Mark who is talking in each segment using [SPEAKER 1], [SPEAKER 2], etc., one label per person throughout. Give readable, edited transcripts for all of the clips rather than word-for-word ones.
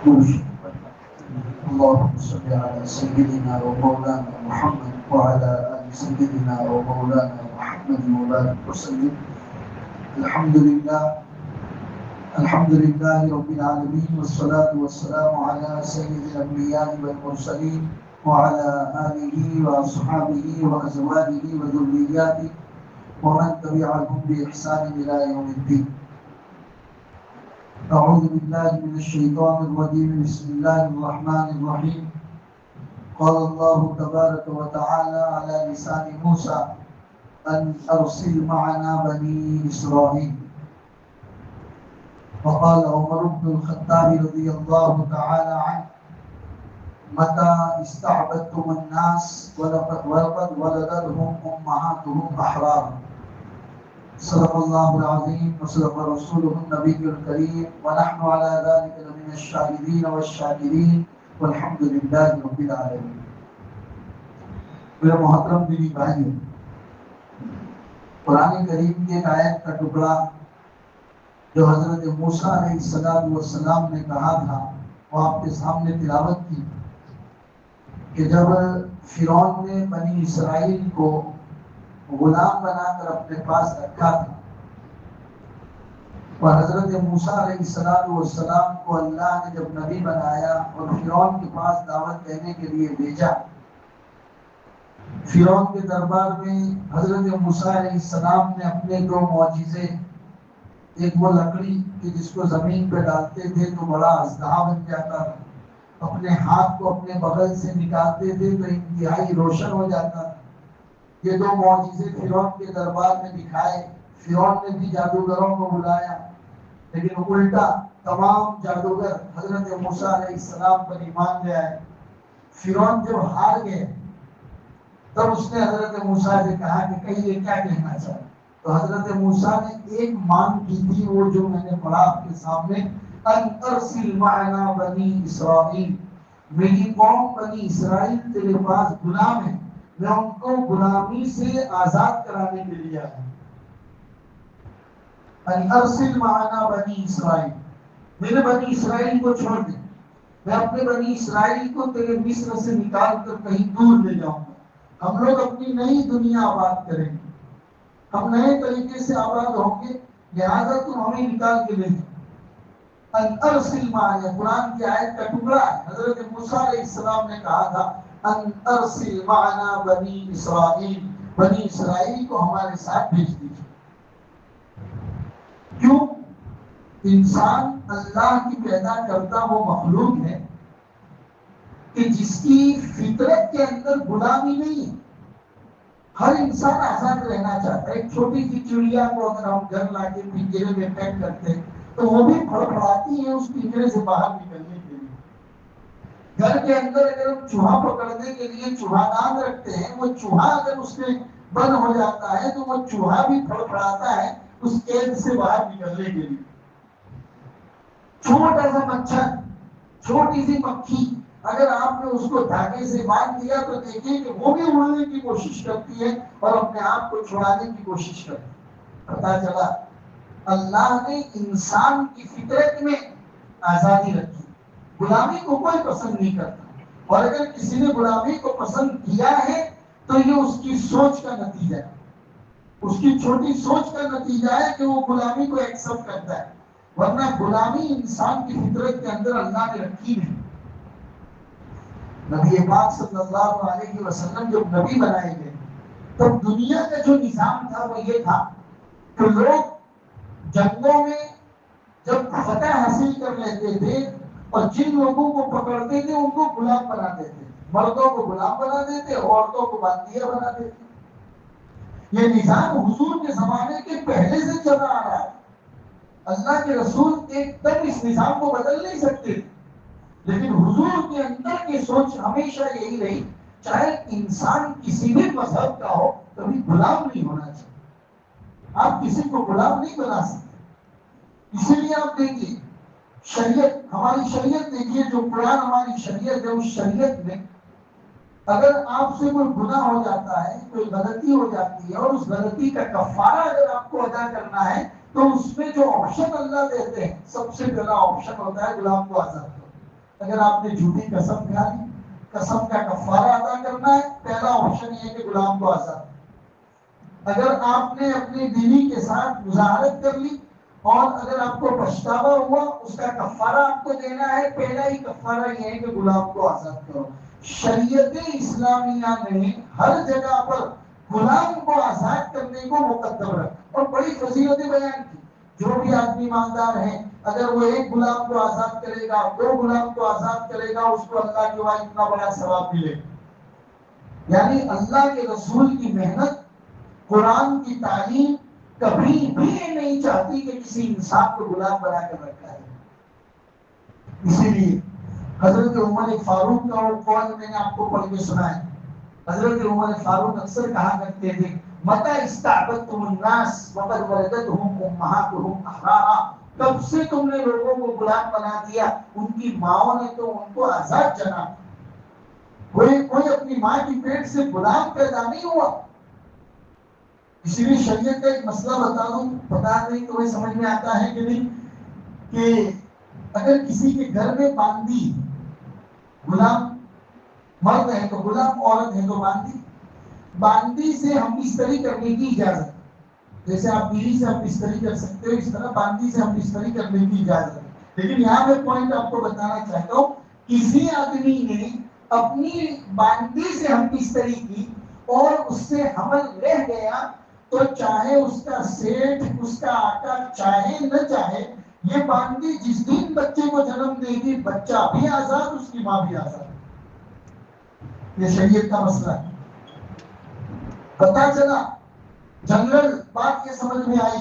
[SPEAKER 1] اللهم صل على سيدنا ومولانا محمد وعلى آل سيدنا ومولانا محمد وبارك وسلم. الحمد لله رب العالمين، والصلاة والسلام على سيد الأنبياء والمرسلين وعلى آله وأصحابه وأزواجه وذرياته ومن تبعهم بإحسان إلى يوم الدين. أعوذ بالله من الشيطان الرجيم. بسم الله الرحمن الرحيم. قال الله تبارك وتعالى على لسان موسى أن أرسل معنا بني إسرائيل. وقال عمر بن الخطاب رضي الله تعالى عنه: متى استعبدتم الناس ولقد ولدتهم أمهاتهم أحرارا. صدق الله العظيم وصدق رسوله النبي الكريم، ونحن على ذلك لمن الشاهدين والشاكرين والحمد لله رب العالمين. میرے محترم دینی بھائیوں، قرآن کریم کی ایک آیت کا ٹکڑا جو حضرت موسیٰ علیہ السلام نے کہا تھا وہ آپ کے سامنے تلاوت کی کہ جب فرعون نے بنی اسرائیل کو غلام بنا کر اپنے پاس رکھا تھا اور حضرت موسیٰ علیہ السلام کو اللہ نے جب نبی بنایا اور فرعون کے پاس دعوت دینے کے لیے بھیجا، فرعون کے دربار میں حضرت موسیٰ علیہ السلام نے اپنے دو معجزے، ایک وہ لکڑی کہ جس کو زمین پہ ڈالتے تھے تو بڑا اژدہا بن جاتا تھا، اپنے ہاتھ کو اپنے بغل سے نکالتے تھے تو انتہائی روشن ہو جاتا تھا. یہ دو معجزے فرعون کے دربار میں دکھائے. فرعون نے بھی جادوگروں کو بلایا، لیکن الٹا تمام جادوگر حضرت موسیٰ علیہ السلام پر ایمان لے آئے. فرعون جب ہار گئے تب اس نے حضرت موسیٰ سے کہا کہ کہیے کیا کہنا چاہتے. تو حضرت موسیٰ نے ایک مانگ کی تھی، وہ جو میں نے پڑھا آپ کے سامنے: ان ارسل معنا بنی اسرائیل. میری قوم بنی اسرائیل تیرے پاس غلام ہے، میں ان کو غلامی سے آزاد کرانے کے لیے آیا. ان ارسل معنا بنی اسرائیل، میرے بنی اسرائیل کو چھوڑ دے، میں اپنے بنی اسرائیل کو تیرے مصر سے نکال کر کہیں دور لے جاؤں گا. ہم لوگ اپنی نئی دنیا آباد کریں گے، ہم نئے طریقے سے آباد ہوں گے، لہٰذا تم ہمیں نکال کے لے جاؤ. ان ارسل معنا، قرآن کی آیت کا ٹکڑا ہے. حضرت موسیٰ علیہ السلام نے کہا تھا ان ارسل معنا بنی اسرائیل، بنی اسرائیل کو ہمارے ساتھ بھیج دیجیے. کیوں؟ انسان اللہ کی پیدا کرتا وہ مخلوق ہے کہ جس کی فطرت کے اندر غلامی نہیں ہے. ہر انسان آزاد رہنا چاہتا ہے. ایک چھوٹی سی چڑیا کو اگر ہم گھر لا کے پنجرے میں پیک کرتے ہیں تو وہ بھی پھڑپڑاتی ہے اس پنجرے سے باہر نکلنے کے لیے. گھر کے اندر اگر ہم چوہا پکڑنے کے لیے چوہا دان رکھتے ہیں، وہ چوہا اگر اس میں بند ہو جاتا ہے تو وہ چوہا بھی پھڑپڑاتا ہے اس قید سے باہر نکلنے کے لیے. چھوٹا سا مچھر، چھوٹی سی مکھی، اگر آپ نے اس کو دھاگے سے باندھ دیا تو دیکھیں کہ وہ بھی اڑنے کی کوشش کرتی ہے اور اپنے آپ کو چھڑانے کی کوشش کرتی ہے. پتا چلا اللہ نے انسان کی فطرت میں آزادی رکھی. غلامی کو کوئی پسند نہیں کرتا، اور اگر کسی نے غلامی کو پسند کیا ہے تو یہ اس کی سوچ کا نتیجہ ہے، اس کی چھوٹی سوچ کا نتیجہ ہے کہ وہ غلامی کو ایکسپٹ کرتا ہے، ورنہ غلامی انسان کی فطرت کے اندر اللہ نے رکھی نہیں. نبی پاک صلی اللہ علیہ وسلم جب نبی بنائے گئے تب دنیا کا جو نظام تھا وہ یہ تھا کہ لوگ جنگوں میں جب فتح حاصل کر لیتے تھے اور جن لوگوں کو پکڑتے تھے ان کو غلام بنا دیتے، مردوں کو غلام بنا دیتے، عورتوں کو باندیا بنا دیتے. یہ نظام حضور کے زمانے کے پہلے سے چلا آ رہا ہے. اللہ کے رسول ایک دم اس نظام کو بدل نہیں سکتے، لیکن حضور کے اندر کی سوچ ہمیشہ یہی رہی، چاہے انسان کسی بھی مذہب کا ہو کبھی غلام نہیں ہونا چاہیے. آپ کسی کو غلام نہیں بنا سکتے. اسی لیے آپ دیکھیے شریعت، ہماری شریعت دیکھیے، جو قرآن ہماری شریعت ہے، اس شریعت میں اگر آپ سے کوئی گناہ ہو جاتا ہے، کوئی غلطی ہو جاتی ہے اور اس غلطی کا کفارہ اگر آپ کو ادا کرنا ہے تو اس میں جو آپشن اللہ دیتے ہیں، سب سے پہلا آپشن ہوتا ہے غلام کو آزاد کرو. اگر آپ نے جھوٹی قسم کھا لی، قسم کا کفارہ ادا کرنا ہے، پہلا آپشن یہ ہے کہ غلام کو آزاد۔ اگر آپ نے اپنی بیوی کے ساتھ مظاہرت کر لی اور اگر آپ کو پچھتاوا ہوا، اس کا کفارہ آپ کو دینا ہے، پہلا ہی کفارہ یہ ہے کہ غلام کو آزاد کرو۔ شریعت اسلامیہ نے ہر جگہ پر غلام کو آزاد کرنے کو مقدم رکھا اور بڑی فضیلتیں بیان کی۔ جو بھی آدمی مالدار ہے، اگر وہ ایک غلام کو آزاد کرے گا، دو غلام کو آزاد کرے گا، اس کو اللہ کے وہاں اتنا بڑا ثواب ملے گا۔ یعنی اللہ کے رسول کی محنت، قرآن کی تعلیم کبھی بھی یہ نہیں چاہتی کہ کسی انسان کو غلام بنا کر رکھا ہے۔ اسی لیے حضرت عمر فاروق کا وہ قول میں نے آپ کو پڑھ کے سنا ہے۔ حضرت عمر فاروق اکثر کہا کرتے تھے، متى استعبدتم الناس وقد ولدتهم امهاتهم احرارا، کب سے تم نے لوگوں کو غلام بنا دیا، ان کی ماؤں نے تو ان کو آزاد جنا۔ کوئی اپنی ماں کی پیٹ سے غلام پیدا نہیں ہوا۔ اسی لیے شریعت کا ایک مسئلہ بتا دوں، پتا نہیں تمہیں سمجھ میں آتا ہے کہ نہیں، کہ اگر کسی کے گھر میں باندی، غلام مرد ہے تو غلام، عورت ہے تو باندی، باندی سے ہم بستری کرنے کی اجازت ہے۔ جیسے آپ بیوی سے ہم بستری کر سکتے ہو، اس طرح باندی سے ہم بستری کرنے کی اجازت ہے۔ لیکن یہاں میں پوائنٹ آپ کو بتانا چاہتا ہوں، کسی آدمی نے اپنی باندی سے ہم بستری کی اور اس سے حمل رہ گیا، تو چاہے اس کا سیٹھ، اس کا آقا چاہے نہ چاہے، یہ باندی جس دن بچے کو جنم دے گی، بچہ بھی آزاد، اس کی ماں بھی آزاد۔ یہ شریعت کا مسئلہ ہے۔ پتا چلا، جنرل بات یہ سمجھ میں آئی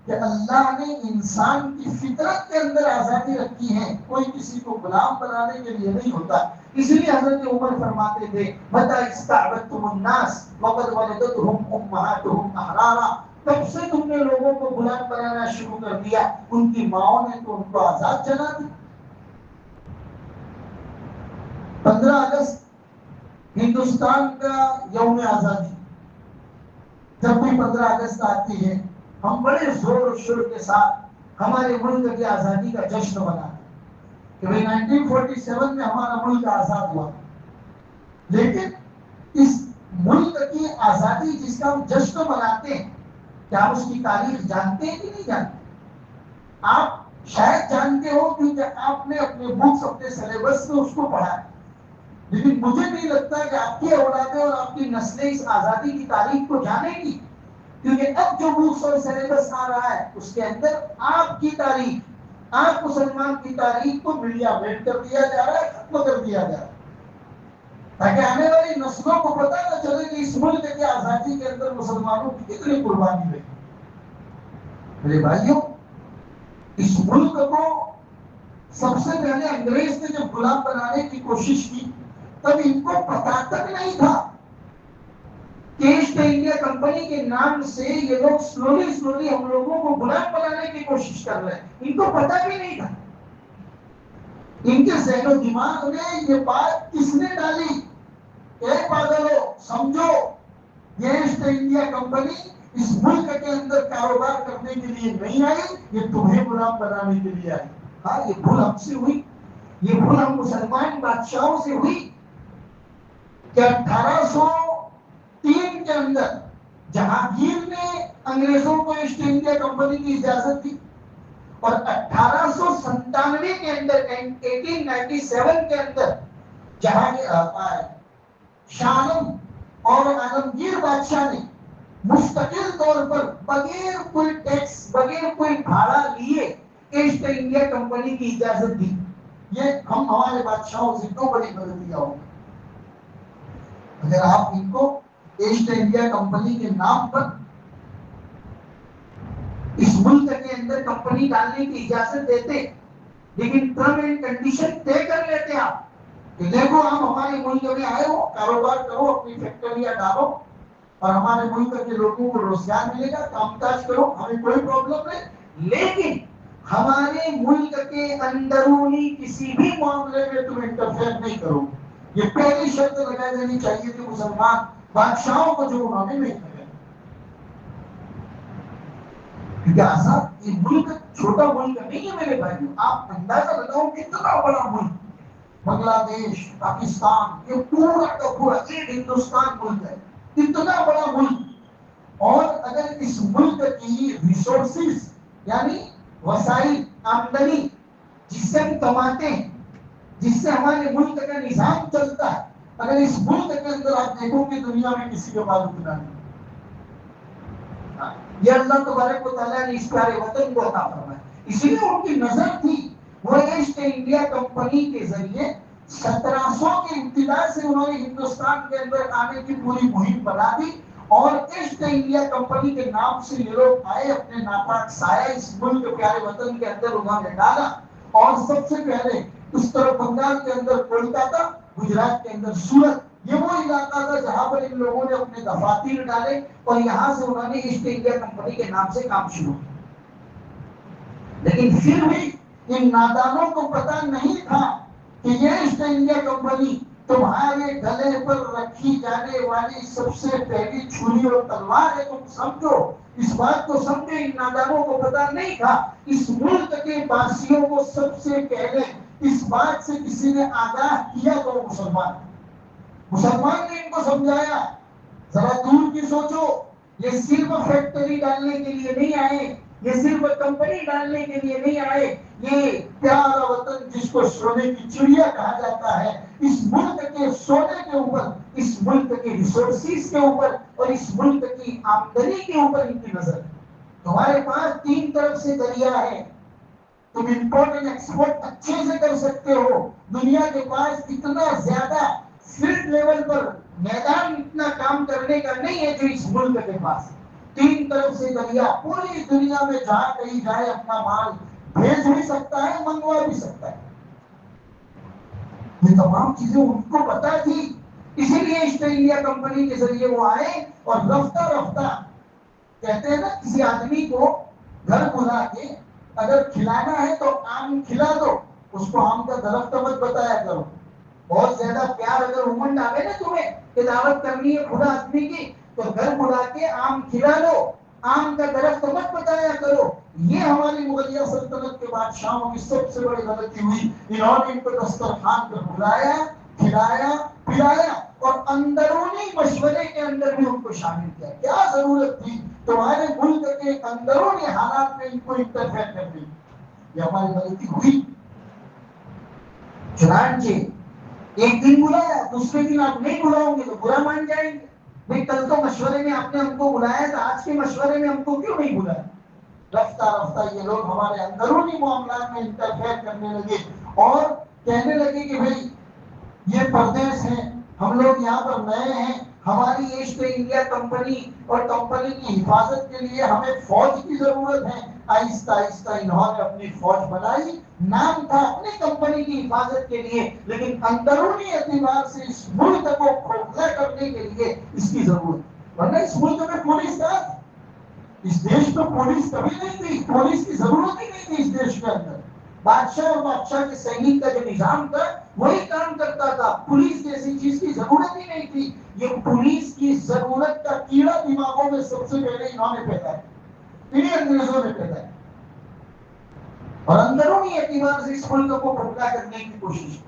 [SPEAKER 1] کہ اللہ نے انسان کی فطرت کے اندر آزادی رکھی ہے، کوئی کسی کو غلام بنانے کے لیے نہیں ہوتا۔ اس لیے حضرت عمر فرماتے تھے، متى استعبدتم الناس وقد ولدتهم امهاتهم احرارا، کب سے تم نے لوگوں کو غلام بنانا شروع کر دیا، ان کی ماؤں نے تو ان کو آزاد جنا دی۔ 15 اگست ہندوستان کا یوم آزادی، جب بھی 15 اگست آتی ہے، ہم بڑے زور و شور کے ساتھ ہمارے ملک کی آزادی کا جشن مناتے ہیں کہ 1947 میں ہمارا ملک آزاد ہوا۔ لیکن اس ملک کی آزادی جس کا ہم جشن مناتے ہیں، کیا اس کی تاریخ جانتے ہیں کہ نہیں جانتے؟ آپ شاید جانتے ہو کیونکہ آپ نے اپنے بکس، اپنے سلیبس میں اس کو پڑھا ہے، لیکن مجھے نہیں لگتا کہ آپ کی اولادیں اور آپ کی نسلیں اس آزادی کی تاریخ کو جانیں گی، کیونکہ اب جو بکس اور سلیبس آ رہا ہے اس کے اندر آپ کی تاریخ، آپ مسلمان کی تاریخ کو میڈیا میٹ کر دیا جا رہا ہے، ختم کر دیا جا رہا ہے، تاکہ آنے والی نسلوں کو پتہ نہ چلے کہ اس ملک کی آزادی کے اندر مسلمانوں کی کتنی قربانی رہی۔ میرے بھائیوں، اس ملک کو سب سے پہلے انگریز نے جب غلام بنانے کی کوشش کی، تب ان کو پتا تک نہیں تھا کہ ایسٹ انڈیا کمپنی کے نام سے یہ لوگ سلولی ہم لوگوں کو غلام بنانے کی کوشش کر رہے ہیں، ان کو پتا بھی نہیں تھا۔ ان کے ذہن و دماغ میں یہ بات کس نے ڈالی، اے پاگلو سمجھو، یہ ایسٹ انڈیا کمپنی اس ملک کے اندر کاروبار کرنے کے لیے نہیں آئی، یہ تمہیں غلام بنانے کے لیے آئی۔ ہاں، یہ بھول ہم سے ہوئی، یہ بھول ہم مسلمان بادشاہوں سے ہوئی کہ 1803 کے اندر جہانگیر نے انگریزوں کو ایسٹ انڈیا کمپنی کی اجازت دی، اور 1897 کے اندر 1897 کے اندر شاہ عالم اور عالمگیر بادشاہ نے مستقل طور پر بغیر کوئی ٹیکس، بغیر کوئی بھاڑا لیے ایسٹ انڈیا کمپنی کی اجازت دی۔ یہ ہم ہمارے بادشاہوں سے کیوں بڑی غلطیاں ہوں؟ اگر آپ ان کو ایسٹ انڈیا کمپنی کے نام پر اس ملک کے اندر کمپنی ڈالنے کی اجازت دیتے، لیکن ٹرم اینڈ کنڈیشن طے کر لیتے آپ کہ دیکھو ہم ہمارے ملک میں آئے ہو، کاروبار کرو، اپنی فیکٹریاں ڈالو اور ہمارے ملک کے لوگوں کو روزگار ملے گا، کام کاج کرو، ہمیں کوئی پرابلم نہیں، لیکن ہمارے ملک کے اندرونی کسی بھی معاملے میں تم انٹرفیئر نہیں کرو۔ یہ پہلی شرط لگا دینی چاہیے کہ مسلمان بادشاہوں کو جو انہوں نے نہیں کرے، کیونکہ آزاد یہ ملک چھوٹا ملک نہیں ہے میرے بھائیوں، آپ اندازہ لگاؤ کتنا بڑا ملک، بنگلہ دیش، پاکستان، یہ پورا کا پورا ایک ہندوستان ملک ہے، اتنا بڑا ملک. اور اگر اس ملک کی ریسورسز یعنی وسائل، آمدنی جس سے ہم کماتے ہیں، جس سے ہمارے ملک کا نظام چلتا ہے، اگر اس ملک کے اندر آپ دیکھو کہ دنیا میں کسی کے پاس اتنا نہیں. یہ اللہ تبارک و تعالیٰ نے اس پیارے وطن کو عطا فرمایا. اسی لیے ان کی نظر تھی، وہ ایسٹ انڈیا کمپنی کے ذریعے 1700 کے ابتدا سے انہوں نے ہندوستان کے اندر آنے کی پوری مہم بنا دی. اور ایسٹ انڈیا کمپنی کے نام سے یہ لوگ آئے، اپنے ناپاک سایہ اس ملک پیارے وطن کے اندر انہوں نے ڈالا. اور سب سے پہلے اس طرف بنگال کے اندر کولکاتہ، گجرات کے اندر سورت، یہ وہ علاقہ تھا جہاں پر ان لوگوں نے اپنے دفاتر ڈالے اور یہاں سے انہوں نے ایسٹ انڈیا کمپنی کے نام سے کام شروع کیا. لیکن پھر بھی ان نادانوں کو پتا نہیں تھا کہ یہ ایسٹ انڈیا کمپنی تمہارے گلے پر رکھی جانے والی سب سے پہلی چھری اور تلوار ہے. تم سمجھو، اس بات کو سمجھے. ان نادانوں کو پتا نہیں تھا اس ملک کے باسیوں کو سب سے پہلے اس بات سے کسی نے آگاہ کیا تو مسلمان نے ان کو سمجھایا. ذرا دور کی سوچو، یہ صرف فیکٹری ڈالنے کے لیے نہیں آئے، یہ صرف کمپنی ڈالنے کے لیے نہیں آئے. یہ پیارا وطن جس کو سونے کی چڑیا کہا جاتا ہے، اس ملک کے سونے کے اوپر، اس ملک کے ریسورسز کے اوپر اور اس ملک کی آمدنی کے اوپر ان کی نظر. تمہارے پاس 3 طرف سے دریا ہے، تم امپورٹ اینڈ ایکسپورٹ اچھے سے کر سکتے ہو. دنیا کے پاس اتنا زیادہ فیلڈ لیول پر میدان اتنا کام کرنے کا نہیں ہے جو اس ملک کے پاس. 3 طرف سے دریا، پوری دنیا میں جہاں کہیں جائے اپنا مال بھیج بھی سکتا ہے، منگوا بھی سکتا ہے. یہ تمام چیزیں ان کو پتا تھی. اسی لیے ایسٹ انڈیا کمپنی کے ذریعے وہ آئے اور رفتہ رفتہ، کہتے ہیں نا کسی آدمی کو گھر بلا کے اگر کھلانا ہے تو آم کھلا دو، اس کو آم کا درخت مت بتایا کرو. بہت زیادہ پیار اگر امنڈ آوے نا تمہیں کہ دعوت کرنی ہے خدا آدمی کی، تو گھر بلا کے آم کھلا دو، آم کا درخت مت بتایا کرو. یہ ہماری مغلیہ سلطنت کے بادشاہوں کی سب سے بڑی غلطی ہوئی. انہوں نے ان کو دسترخوان پر بلایا، کھلایا، پلایا اور اندرونی مشورے کے اندر بھی ان کو شامل کیا. کیا ضرورت تھی تمہارے ملک کے اندرونی حالات میں ان کو انٹرفیئر کرنے کی؟ یہ ہماری غلطی ہوئی. چنانچہ ایک دن بلایا، دوسرے دن آپ نہیں بلاؤ گے تو برا مان جائیں گے. بھائی کل تو مشورے میں آپ نے ہم کو بلایا تھا، آج کے مشورے میں ہم کو کیوں نہیں بلایا؟ رفتہ رفتہ یہ لوگ ہمارے اندرونی معاملات میں انٹرفیئر کرنے لگے اور کہنے لگے کہ بھائی یہ پردیس ہیں، ہم لوگ یہاں پر نئے ہیں، ہماری ایسٹ انڈیا کمپنی اور کمپنی کی حفاظت کے لیے ہمیں فوج کی ضرورت ہے. آہستہ آہستہ انہوں نے اپنی فوج بنائی. نام تھا اپنی کمپنی کی حفاظت کے لیے، لیکن اندرونی اعتبار سے اس ملک کو کھوکھلا کرنے کے لیے اس کی ضرورت. ورنہ اس ملک میں پولیس تھا، اس دیش میں پولیس کبھی نہیں تھی، پولیس کی ضرورت ہی نہیں تھی اس دیش کے اندر. بادشاہ اور بادشاہ کے سینک کا جو نظام تھا وہی کام کرتا تھا. پولیس جیسی چیز کی ضرورت ہی نہیں تھی. یہ پولیس کی ضرورت کا کیڑا دماغوں میں سب سے پہلے انہوں نے پیدا کیا، انہیں انگریزوں نے پیدا کیا اور اندرونی اعتبار سے اس ملک کو کھوکھلا کرنے کی کوشش کی.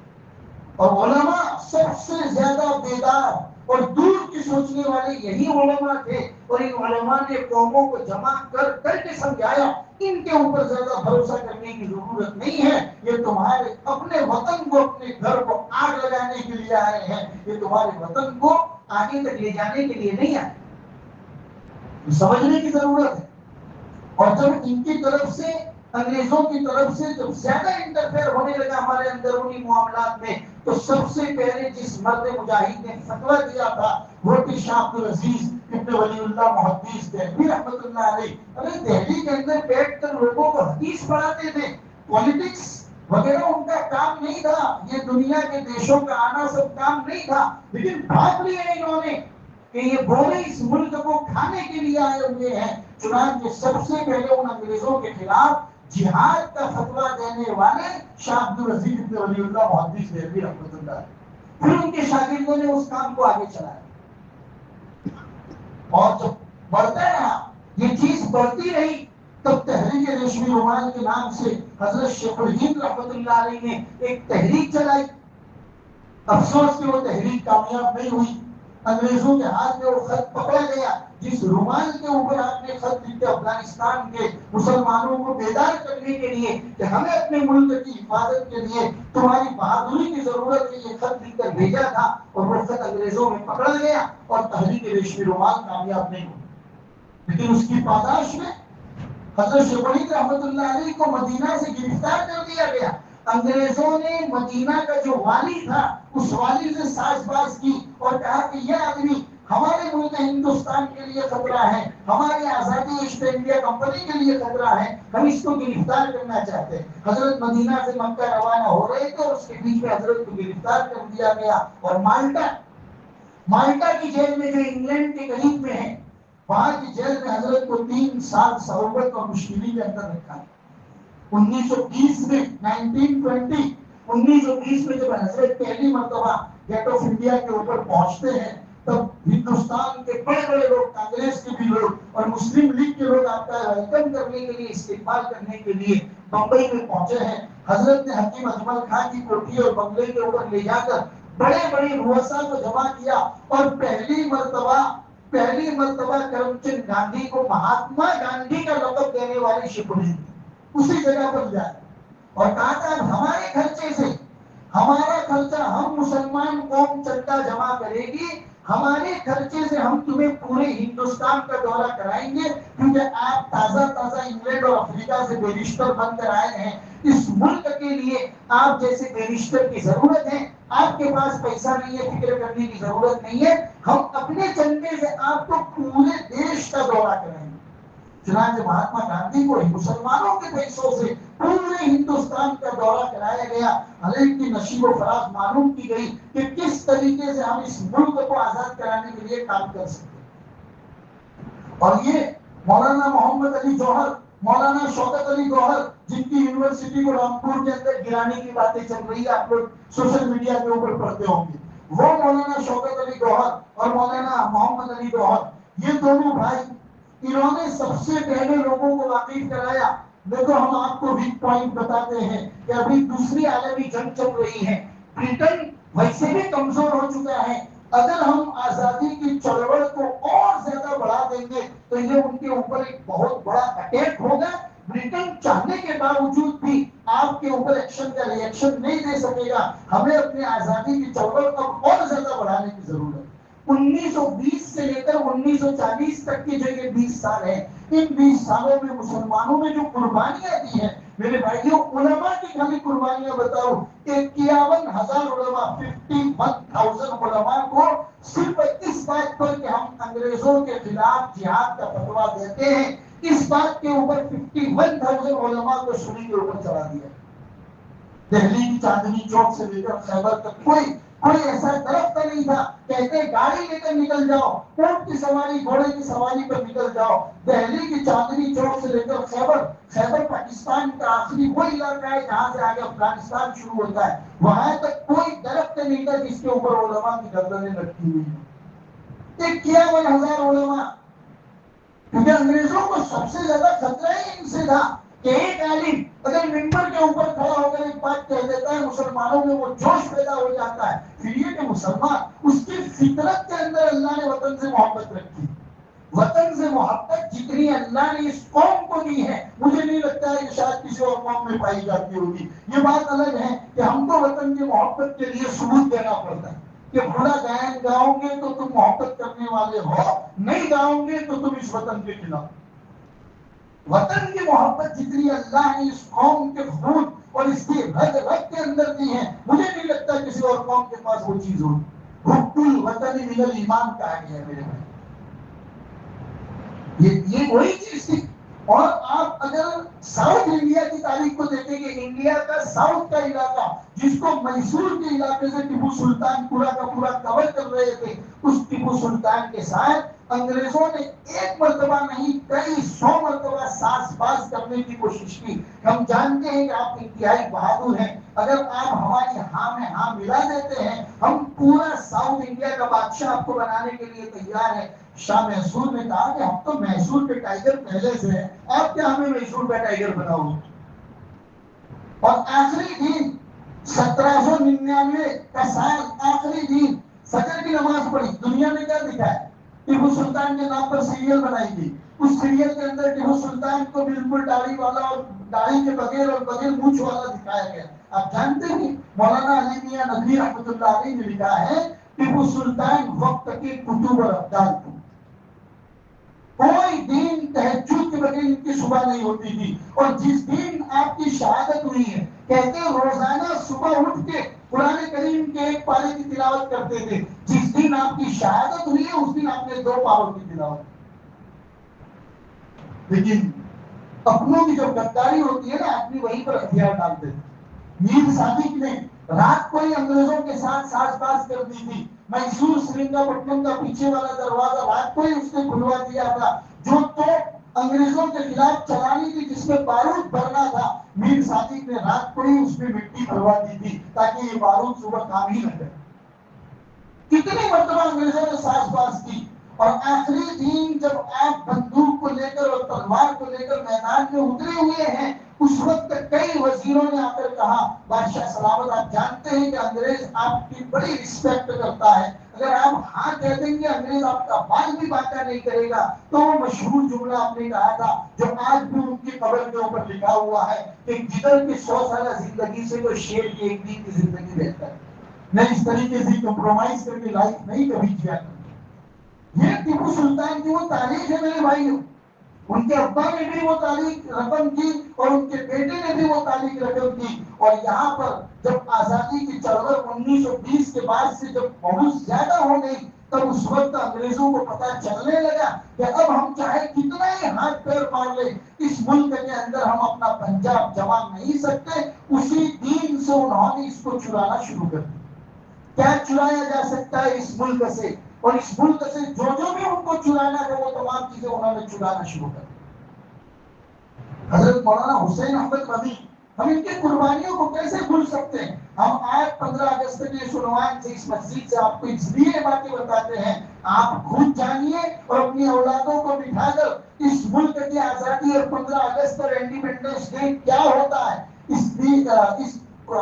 [SPEAKER 1] اور علماء سب سے زیادہ بیدار اور دور کی سوچنے والے یہی علماء تھے. اور ان علماء نے قوموں کو جمع کر کر کے سمجھایا ان کے اوپر زیادہ بھروسہ کرنے کی ضرورت نہیں ہے. یہ تمہارے اپنے وطن کو، اپنے گھر کو آگ لگانے کے لیے آئے ہیں، یہ تمہارے وطن کو آگے تک لے جانے کے لیے نہیں آئے. سمجھنے کی ضرورت ہے. اور جب ان کی طرف سے، انگریزوں کی طرف سے جب زیادہ انٹرفیئر ہونے لگا ہمارے اندرونی معاملات میں، تو سب سے پہلے جس مرد مجاہد نے فتویٰ دیا تھا وہ تھے شاہ عبدالعزیز ابن ولی اللہ محدث دہلوی رحمۃ اللہ علیہ. ارے دہلی کے اندر بیٹھ کر لوگوں کو حدیث پڑھاتے تھے، پولیٹکس وغیرہ ان کا کام نہیں تھا، یہ دنیا کے دیشوں کا آنا سب کام نہیں تھا. لیکن بھاگ لیا انہوں نے کہ یہ بولے اس ملک کو کھانے کے لیے آئے ہوئے ہیں. چنانچہ سب سے پہلے ان انگریزوں کے خلاف جہاد کا فتویٰ دینے والے شاہ عبدالعزیز ابن ولی اللہ محدث دہلوی رحمۃ اللہ علیہ. پھر ان کے شاگردوں نے اس کام کو آگے چلایا اور جب بڑھتا رہا، یہ چیز بڑھتی رہی، تب تحریک ریشمی رومال کے نام سے حضرت شیخ الہند رحمۃ اللہ علیہ نے ایک تحریک چلائی. افسوس کہ وہ تحریک کامیاب نہیں ہوئی، انگریزوں کے ہاتھ میں وہ خط پکڑا گیا جس رومال کے اوپر آپ نے خط لکھے افغانستان کے مسلمانوں کو بیدار کرنے کے لیے کہ ہمیں اپنے ملک کی حفاظت کے لیے تمہاری بہادری کی ضرورت ہے، یہ خط لکھ کر بھیجا تھا اور وہ خط انگریزوں میں پکڑا گیا اور تحریک ریشمی رومال کامیاب نہیں ہوئی۔ لیکن اس کی پاداش میں حضرت شیخ ولید رحمۃ اللہ علیہ کو مدینہ سے گرفتار کر دیا گیا۔ انگریزوں نے مدینہ کا جو والی تھا اس والی سے ساز باز کی اور کہا کہ یہ آدمی ہمارے ملک ہندوستان کے لیے خطرہ ہے، ہماری آزادی ایسٹ انڈیا کمپنی کے لیے خطرہ ہے، ہم اس کو گرفتار کرنا چاہتے ہیں۔ حضرت مدینہ سے مکہ روانہ ہو رہے تھے اور اس کے بیچ میں حضرت کو گرفتار کر دیا گیا اور مالٹا کی جیل میں جو انگلینڈ کے قریب میں ہے، وہاں کی جیل میں حضرت کو 3 سال صعوبت اور مشکلی کے اندر رکھا ہے۔ 1920 میں 1920 1920 میں جب حضرت پہلی مرتبہ گیٹ آف انڈیا کے اوپر پہنچتے ہیں تب ہندوستان کے بڑے بڑے لوگ، کانگریس کے بھی لوگ اور مسلم لیگ کے لوگ آپ کا ویلکم کرنے کے لیے، استقبال کرنے کے لیے بمبئی میں پہنچے ہیں۔ حضرت نے حکیم اجمل خان کی کوٹھی اور بنگلے کے اوپر لے جا کر بڑے بڑے رؤسا کو جمع کیا اور پہلی مرتبہ کرم چند گاندھی کو مہاتما گاندھی کا لقب دینے والی شپلی اسی جگہ پر جائے اور کہا تھا اب ہمارے خرچے سے، ہمارا خرچہ، ہم مسلمان قوم چندہ جمع کرے گی، ہمارے خرچے سے ہم تمہیں پورے ہندوستان کا دورہ کرائیں گے، کیونکہ آپ تازہ انگلینڈ اور افریقہ سے بیرسٹر بن کر آئے ہیں، اس ملک کے لیے آپ جیسے بیرسٹر کی ضرورت ہے، آپ کے پاس پیسہ نہیں ہے، فکر کرنے کی ضرورت نہیں ہے، ہم اپنے چندے سے آپ کو پورے دیش کا دورہ کریں گے۔ چنانچہ مہاتما گاندھی کو مسلمانوں کے پیسوں سے پورے ہندوستان کا دورہ کرایا گیا، حالانکہ کی نشیب و فراق معلوم کی گئی کہ کس طریقے سے ہم اس ملک کو آزاد کرانے کے لیے کام کر سکتے ہیں۔ اور یہ مولانا محمد علی جوہر، مولانا شوکت علی گوہر، جن کی یونیورسٹی کو رامپور کے اندر گرانے کی باتیں چل رہی ہے، آپ لوگ سوشل میڈیا کے اوپر پڑھتے ہوں گے، وہ مولانا شوکت علی گوہر اور مولانا محمد علی گوہر، یہ دونوں بھائی، انہوں نے سب سے پہلے لوگوں کو واقف کرایا۔ دیکھو ہم آپ کو ویک پوائنٹ بتاتے ہیں کہ ابھی دوسری عالمی جنگ چل رہی ہے، برٹن ویسے بھی کمزور ہو چکا ہے، اگر ہم آزادی کی چڑوڑ کو اور زیادہ بڑھا دیں گے تو یہ ان کے اوپر ایک بہت بڑا اٹیک ہوگا، برٹن چاہنے کے باوجود بھی آپ کے اوپر ایکشن کا ری ایکشن نہیں دے سکے گا، ہمیں اپنے آزادی کی چڑوڑ کو اور زیادہ بڑھانے کی ضرورت ہے۔ 1920 سے لے کر 1940 تک کے جو یہ 20 سال ہیں، ان 20 سالوں میں مسلمانوں نے جو قربانیاں دی ہیں، میرے بھائیوں علماء کی خالی قربانیاں بتاؤ، 51,000 علماء، 51,000 علماء کو صرف اس بات پر کہ ہم انگریزوں کے خلاف جہاد کا فتویٰ دیتے ہیں، اس بات کے اوپر 51,000 علماء کو سولی کے اوپر چڑھا دیا۔ دہلی کی چاندنی چوک سے لے کر خیبر تک کوئی ایسا درخت نہیں تھا، کہتے گاڑی لے کر نکل جاؤ، اونٹ کی سواری، گھوڑے کی سواری پر نکل جاؤ، دہلی کی چاندنی چوک سے لے کر خیبر پاکستان کا آخری وہ علاقہ ہے جہاں سے آگے افغانستان شروع ہوتا ہے، وہاں تک کوئی درخت نہیں تھا جس کے اوپر علماء کی گردنیں لٹکی ہوئی ہیں۔ 51,000 علماء، کیونکہ انگریزوں کو سب سے زیادہ خطرہ ہی ان سے تھا کہ ایک عالم اگر ممبر کے اوپر کھڑا ہو کر ایک بات کہہ دیتا ہے، مسلمانوں میں وہ جوش پیدا ہو جاتا ہے، پھر یہ کہ مسلمان، اس کی فطرت کے اندر اللہ نے وطن سے محبت رکھی، وطن سے محبت جتنی اللہ نے اس قوم کو دی ہے، مجھے نہیں لگتا ہے کہ شاید کسی اور قوم میں پائی جاتی ہوگی۔ یہ بات الگ ہے کہ ہم کو وطن کی محبت کے لیے ثبوت دینا پڑتا ہے کہ بڑا گائن گاؤ گے تو تم محبت کرنے والے ہو، نہیں گاؤ گے تو تم اس وطن کے خلاف۔ وطن کی محبت جتنی اللہ نے اس قوم کے خون اور اس کی رگ رگ کے اندر دی ہے، مجھے نہیں لگتا کسی اور قوم کے پاس وہ چیز ہوگی۔ حب الوطن من الایمان کہا گیا ہے میرے بھائی، یہ وہی چیز تھی۔ اور آپ اگر ساؤتھ انڈیا کی تاریخ کو دیکھیں گے، انڈیا کا ساؤتھ کا علاقہ جس کو میسور کے علاقے سے ٹیپو سلطان پورا کا پورا کور کر رہے تھے، اس ٹیپو سلطان کے ساتھ انگریزوں نے ایک مرتبہ نہیں کئی 100 مرتبہ ساز باز کرنے کی کوشش کی۔ ہم جانتے ہیں کہ آپ انتہائی بہادر ہیں، اگر آپ ہماری ہاں میں ہاں ملا دیتے ہیں، ہم پورا ساؤتھ انڈیا کا بادشاہ آپ کو بنانے کے لیے تیار ہے۔ شاہ محسود نے کہا کہ ہم تو محسود کے ٹائیگر پہلے سے ہیں، آپ کیا ہمیں محسود کا ٹائیگر بناؤ گے؟ اور آخری دن 1799 کا سال، آخری دن فجر کی نماز پڑھی. دنیا نے کیا دکھایا؟ ٹیپو سلطان کے نام پر سیریل بنائی گئی. اس سیریل کے اندر ٹیپو سلطان کو بالکل داڑھی والا اور داڑھی کے بغیر اور بغیر مونچھ والا دکھایا گیا. آپ جانتے ہیں مولانا علی میاں ندوی رحمۃ اللہ علیہ نے لکھا ہے ٹیپو سلطان وقت کے کتب اور ابدال تھے. کوئی دن تہجد کے بغیر ان کی صبح نہیں ہوتی تھی. اور جس دن آپ کی شہادت ہوئی ہے، کہتے ہیں روزانہ صبح اٹھ کے قرآن کریم کے ایک پارے کی تلاوت کرتے تھے. جس دن آپ کی شہادت ہوئی ہے اس دن آپ نے 2 پاروں کی تلاوت. لیکن اپنوں کی جب غداری ہوتی ہے نا، آدمی وہیں پر ہتھیار ڈالتے تھے. میر صادق نے رات کو ہی انگریزوں کے ساتھ ساز باز کر دی تھی. میسور سرنگا پٹنم کا پیچھے والا دروازہ رات کو ہی اس نے کھلوا دیا تھا. جو تو انگریزوں کے خلاف چلانی تھی، جس میں بارود بھرنا تھا، میر صادق نے رات کو ہی اس میں مٹی بھروا دی تھی تاکہ یہ بارود صبح کام ہی نہ کرے. کتنی مرتبہ انگریزوں نے ساز باز کی. اور آخری دن جب آپ بندوق کو لے کر اور تلوار کو لے کر میدان میں اترے ہوئے ہیں، اس وقت کئی وزیروں نے آ کر کہا بادشاہ سلامت آپ جانتے ہیں کہ انگریز آپ کی بڑی رسپیکٹ کرتا ہے، اگر آپ ہاں کہہ دیں گے انگریز آپ کا بال بھی باقا نہیں کرے گا. تو وہ مشہور جملہ آپ نے کہا تھا جو آج بھی ان کی قبر کے اوپر لکھا ہوا ہے کہ گدڑ کی 100 سالہ زندگی سے تو شیر کی ایک دن کی زندگی بہتر ہے. نہیں اس طریقے سے کمپرومائز کر کے لائف نہیں کبھی کیا کرتے. یہ ٹیپو سلطان کی وہ تاریخ ہے میرے بھائیوں. ان کے ابا نے بھی وہ تاریخ رقم کی اور ان کے بیٹے نے بھی وہ تاریخ رقم کی. اور یہاں پر جب آزادی کی چڑھوٹ 1920 کے بعد سے جب بہت زیادہ ہو گئی، تب اس وقت انگریزوں کو پتا چلنے لگا کہ اب ہم چاہے کتنا ہی ہاتھ پیر مار لیں، اس ملک کے اندر ہم اپنا پنجاب جما نہیں سکتے. اسی دن سے انہوں نے اس کو چرانا شروع کر دیا. کیا چرایا جا سکتا ہے اس ملک سے؟ اور اس ملک سے جو بھی ان کو چرانا ہے وہ تمام چیزیں انہوں نے چرانا شروع کر دی. حضرت مولانا حسین احمد مدنی، ہم ان کی قربانیوں کو کیسے بھول سکتے ہیں؟ ہم آج 15 اگست کے اس عنوان سے اس مسجد سے آپ کو اس لیے باتیں بتاتے ہیں، آپ خود جانیے اور اپنی اولادوں کو بٹھا کر اس ملک کی آزادی اور 15 اگست اور انڈیپینڈنس ڈے کیا ہوتا ہے، اس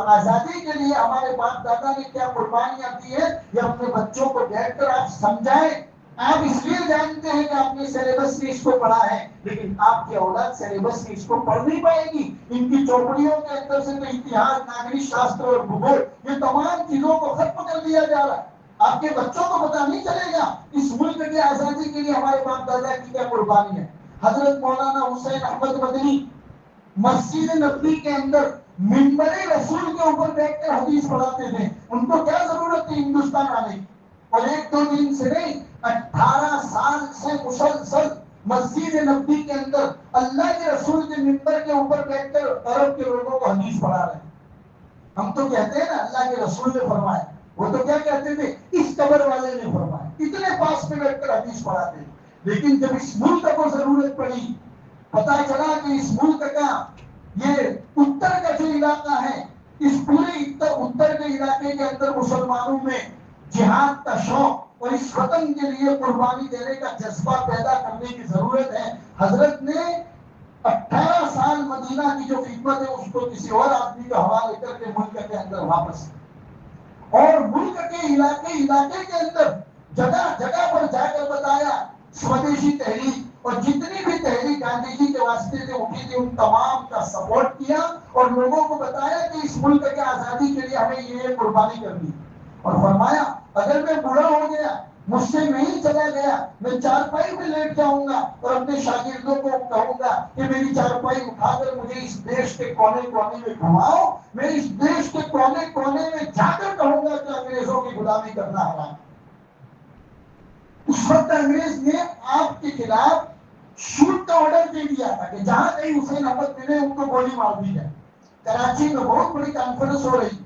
[SPEAKER 1] آزادی کے لیے ہمارے باپ دادا نے کیا قربانیاں دی ہیں، یہ اپنے بچوں کو بیٹھ کر آپ سمجھائیں. آپ اس لیے جانتے ہیں کہ آپ نے سلیبس میں اس کو پڑھا ہے، لیکن آپ کی اولاد سلیبس میں اس کو پڑھ نہیں پائے گی. ان کی چوپڑیوں کے اندر سے تو اتہاس، ناگرک شاستر اور بھگول، یہ تمام چیزوں کو ختم کر دیا جا رہا ہے. آپ کے بچوں کو پتا نہیں چلے گا اس ملک کی آزادی کے لیے ہمارے باپ دادا کی کیا قربانی ہے. حضرت مولانا حسین احمد مدنی مسجد نبوی کے اندر منبر رسول کے اوپر بیٹھ کر حدیث پڑھاتے تھے. ان کو کیا ضرورت تھی ہندوستان آنے کی؟ اور 1-2 دن سے نہیں، 18 سال سے مسلسل مسجد نبوی کے اندر اللہ کے رسول کے منبر کے اوپر بیٹھ کر عرب کے لوگوں کو حدیث پڑھا رہے ہیں. ہم تو کہتے ہیں نا اللہ کے رسول نے فرمایا، وہ تو کیا کہتے تھے؟ اس قبر والے نے فرمایا. اتنے پاس میں بیٹھ کر حدیث پڑھاتے ہیں. لیکن جب اس ملک کو ضرورت پڑی، پتا چلا کہ اس ملک کا یہ اتر کا جو علاقہ ہے، اس پورے اتر کے علاقے کے اندر مسلمانوں میں جہاد کا شوق اور اس وطن کے لیے قربانی دینے کا جذبہ پیدا کرنے کی ضرورت ہے. حضرت نے 18 سال مدینہ کی جو خدمت ہے اس کو کسی اور آدمی کا حوالے کر کے ملک کے اندر واپس، اور ملک کے علاقے کے اندر جگہ جگہ پر جا کر بتایا سودیشی تحریک اور جتنی بھی تحریک گاندھی جی کے واسطے سے اٹھی تھی ان تمام کا سپورٹ کیا اور لوگوں کو بتایا کہ اس ملک کی آزادی کے لیے ہمیں یہ قربانی کرنی. اور فرمایا اگر میں بوڑھا ہو گیا، مجھ سے نہیں چلا گیا، میں چارپائی میں لیٹ جاؤں گا اور اپنے شاگردوں کو کہوں گا کہ میری چارپائی اٹھا کر مجھے اس دیش کے کونے کونے میں گھماؤ. میں اس دیش کے کونے کونے میں جا کر کہوں گا کہ انگریزوں کی غلامی کرنا حرام. اس وقت انگریز نے آپ کے خلاف شوٹ کا آرڈر دے دیا تھا کہ جہاں کہیں حسین احمد ملے ان کو گولی مار دی جائے. کراچی میں بہت بڑی کانفرنس ہو رہی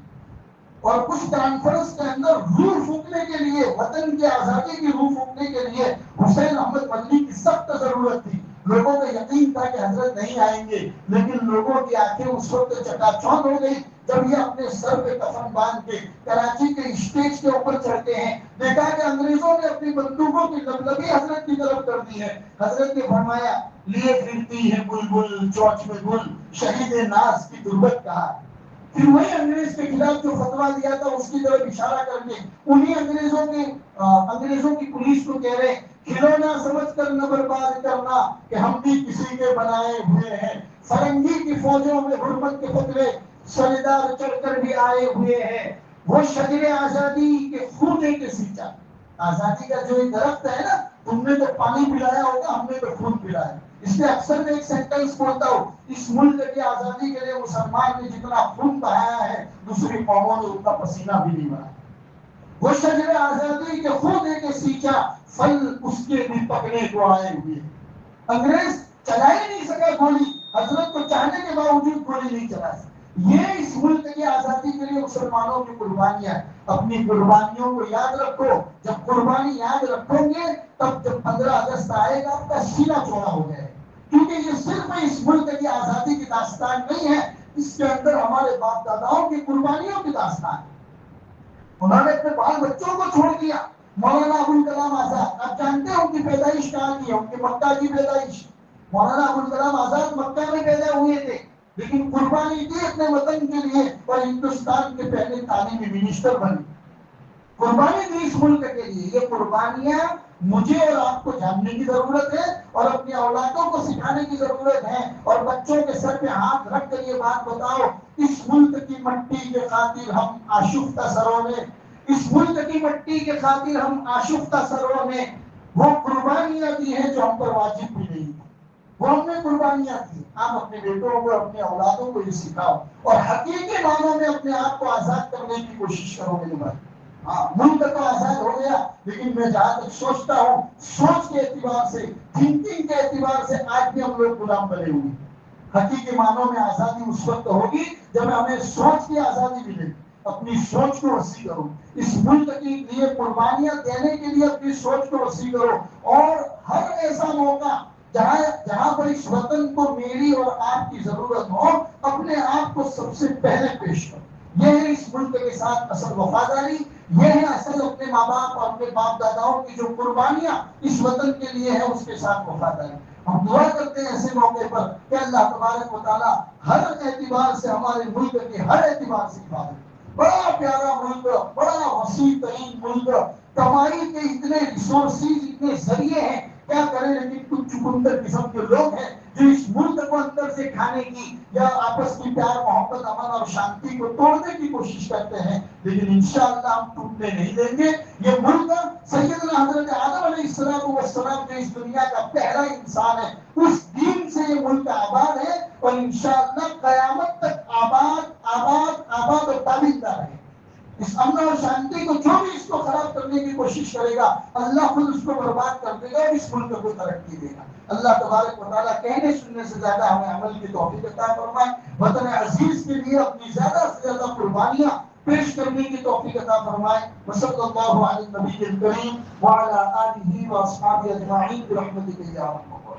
[SPEAKER 1] اور اس کانفرنس کے اندر روح پھونکنے کے لیے، وطن کی آزادی کی روح پھونکنے کے لیے حسین احمد مدنی کی سخت ضرورت تھی. لوگوں کو یقین تھا کہ حضرت نہیں آئیں گے، لیکن لوگوں کی آنکھیں اس وقت چکا چوند ہو گئی جب یہ اپنے سر پہ کفن باندھ کے کراچی کے اسٹیج کے اوپر چڑھتے ہیں. دیکھا کہ انگریزوں نے اپنی بندوقوں کی لبلبی حضرت کی طرف کر دی ہے. حضرت نے فرمایا لیے پھرتی ہے بلبل چوچ میں گل، شہید ناز کی تربت کہا. پھر وہی انگریز کے خلاف جو فتویٰ دیا تھا اس کی طرف اشارہ کر کے انہی انگریزوں کی پولیس کو کہہ رہے کھلونا سمجھ کر نہ برباد کرنا کہ ہم بھی کسی کے بنائے ہوئے ہیں. فرنگی کی فوجوں میں حرمت کے فتوے سردار چڑھ کر بھی آئے ہوئے ہیں. وہ شجر آزادی کے خون کے سینچا. آزادی کا جو ایک درخت ہے نا، تم نے تو پانی پلایا ہوگا، ہم نے تو خون پلایا. اس لیے اکثر میں ایک سینٹینس بولتا ہوں، اس ملک کی آزادی کے لیے مسلمان نے جتنا خون بہایا ہے دوسری قوموں نے اتنا پسینہ بھی نہیں بہایا. وہ شجر آزادی کے خون کے سینچا، پھل اس کے بھی پکنے کو آئے ہوئے. انگریز چلا ہی نہیں سکا گولی، حضرت کو چاہنے کے باوجود گولی نہیں چلا سکا. یہ اس ملک کی آزادی کے لیے مسلمانوں کی قربانیاں. اپنی قربانیوں کو یاد رکھو. جب قربانی یاد رکھو گے تب جب 15 اگست آئے گا آپ کا سینہ چوڑا ہو جائے گا. کیونکہ یہ صرف اس ملک کی آزادی کی داستان نہیں ہے، اس کے اندر ہمارے باپ داداؤں کی قربانیوں کی داستان ہے. انہوں نے اپنے بال بچوں کو چھوڑ دیا. مولانا ابوالکلام آزاد، آپ جانتے ہیں ان کی پیدائش کہاں کی ہے؟ ان کی مکہ کی پیدائش. مولانا ابوالکلام آزاد مکہ میں پیدا ہوئے تھے، لیکن قربانی دی اپنے وطن کے لیے اور ہندوستان کے پہلے تعلیمی منسٹر بنے. قربانی دی اس ملک کے لیے. یہ قربانیاں مجھے اور آپ کو جاننے کی ضرورت ہے اور اپنی اولادوں کو سکھانے کی ضرورت ہے. اور بچوں کے سر پہ ہاتھ رکھ کر یہ بات بتاؤ، اس ملک کی مٹی کے خاطر ہم آشفتہ سروں نے، اس ملک کی مٹی کے خاطر ہم آشفتہ سروں نے وہ قربانیاں دی ہیں جو ہم پر واجب بھی نہیں تھی. وہ ہم نے قربانیاں دی. آپ اپنے بیٹوں کو، اپنے اولادوں کو یہ سکھاؤ اور حقیقی معنوں میں اپنے آپ کو آزاد کرنے کی کوشش کرو. میرے بھائی، ہاں ملک تو آزاد ہو گیا، لیکن میں جہاں تک سوچتا ہوں، سوچ کے اعتبار سے، تھنکنگ کے اعتبار سے آج بھی ہم لوگ غلام بنے ہوئے. حقیقی معنوں میں آزادی اس وقت ہوگی جب ہمیں سوچ کی آزادی ملے گی. اپنی سوچ کو وسیع کرو. اس ملک کے لیے قربانیاں دینے کے لیے اپنی سوچ کو وسیع کرو. اور ہر ایسا موقع جہاں پر اس وطن کو میری اور آپ کی ضرورت ہو، اپنے آپ کو سب سے پہلے پیش کرو. یہ ہے اس ملک کے ساتھ اصل وفاداری. یہ ہے اصل اپنے ماں باپ اور اپنے باپ داداؤں کی جو قربانیاں اس وطن کے لیے ہے، اس کے ساتھ وفاداری. ہم دعا کرتے ہیں ایسے موقع پر کہ اللہ تبارک و تعالیٰ ہر اعتبار سے ہمارے ملک کے ہر اعتبار سے حفاظت. بڑا پیارا ملک، بڑا وسیع ترین ملک، کمائی کے اتنے ریسورسز، اتنے ذریعے ہیں، کیا کریں. لیکن کچھ چکندر قسم کے لوگ ہیں جو اس ملک کو اندر سے کھانے کی یا آپس کی پیار محبت امن اور شانتی کو توڑنے کی کوشش کرتے ہیں. لیکن انشاءاللہ ہم ٹوٹنے نہیں دیں گے. یہ ملک سیدنا حضرت آدم علیہ السلام جو اس دنیا کا پہلا انسان ہے، اس دین سے یہ ملک آباد ہے اور انشاءاللہ قیامت تک آباد آباد آباد اور پابندہ رہے. اس امن اور شانتی کو جو بھی اس کو خراب کرنے کی کوشش کرے گا، اللہ خود اس کو برباد کر دے گا اور اس ملک کو ترقی دے گا. اللہ تبارک و تعالیٰ کہنے سننے سے زیادہ ہمیں عمل کی توفیق عطا فرمائے. وطن عزیز کے لیے اپنی زیادہ سے زیادہ قربانیاں پیش کرنے کی توفیق عطا فرمائے. وصلی اللہ علی النبی الکریم وعلی آلہ واصحابہ اجمعین برحمتک یا ارحم الراحمین.